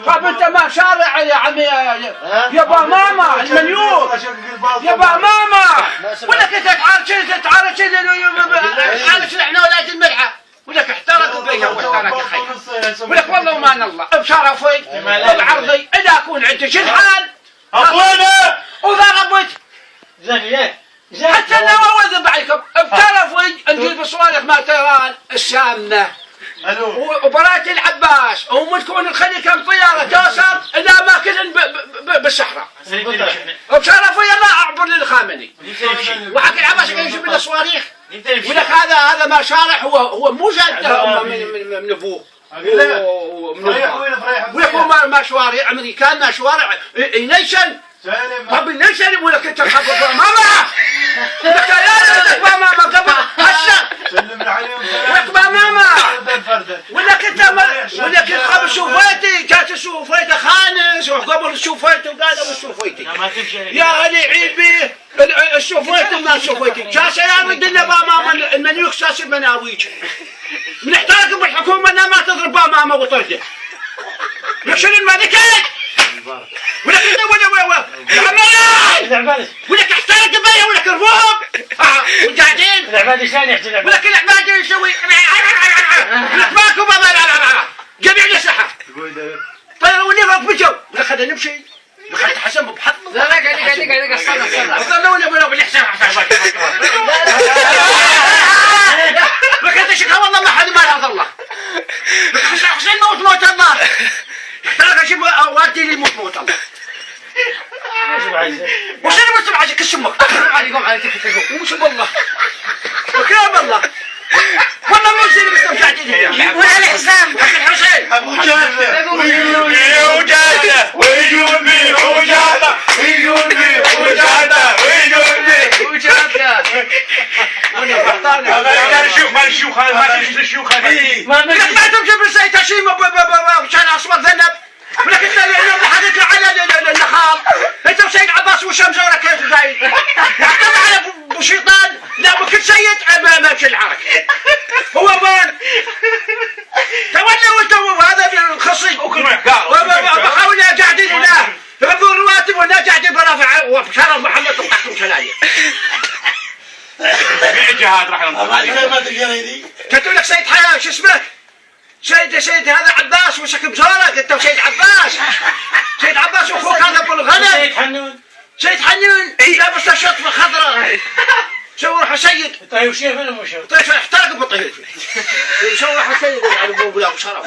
طب انت ما شارع يا عمي يا با ماما المليون يا با ماما ولك انت تعال شيء احنا ولاد الملحه ولك احترق بيها واحترق خير ولك والله ومان الله بشرفي وبعرضي اذا اكون عندي شلحان ابونا وضربت زين حتى لو اوذب عليكم بشرفي نجيب صوالح ما تيران السامنه وبرايه العباس ومتكون الخلي كم طياره توصل الى اماكن بالصحراء وبشرفي الله اعبر للخامنئي وحق العباس كان يجيب لنا صواريخ ولك هذا ما شارح هو مو جد من ابوه ويكون ما شوارع امريكان ما شوارع نيشن طب النيشن يقول لك انت تحب ماما لك يا ماما قبل هسه سلم عليهم ولك ماما ولك انت ولك قبل شوفيتي كانت شوفيتي خانس وقبل شوفيتي وقال ابو شوفيتي يا علي عيد بيه الشوفيتي ما شوفيتي شاشه يا ولد لنا ماما المنيوخ شاشه مناويج بنحتاج بالحكومه انها ما تضرب ماما وطرده يحشر الملكه ولك انت ولك احترق بيا ولك رفوق وقاعدين العبادي شلون يحكي ولك العبادي يسوي ولك ماكو جميع السحر طيب واللي فوق بجو ولك خلينا نمشي دخلت حسن بحط لا قاعد استنى استنى ولا بالحساب لك انت شكا والله ما حد ما يرضى الله لك حسين موت الله احترق اشوف والدي اللي موت الله وش انا بسمع عشان كسمك عليكم على تكتكم وش بالله وكلام الله والله مو زين مستمتعين ولا الحسام حق الحسين ابو جهل ويجون بي مال الشيوخ هذا ما تمشي الشيوخ هذا ما تمشي بالسيد هشيم وشان اصوات ذنب ولك انت اليوم حدث على النخال انت وسيد عباس وشمس ولا كيف زايد احتم على ابو شيطان لا وكل سيد ما ماشي العرك هو وين تولوا انتوا هذا الخصي بحاول قاعدين هنا يغضون رواتب ولا قاعدين برافع وشرف محمد وقحتم شلايه جهاد رحمه الله ما تقدر هذي كتب لك سيد حياه شو اسمك سيد هذا عباس وشك بزورك انت وسيد عباس واخوك هذا ابو الغنم سيد حنون لابس الشطفه الخضراء شو روح سيد طيب وشيء فين مو شو طيب احترق بطيء شو روح سيد ابو شرف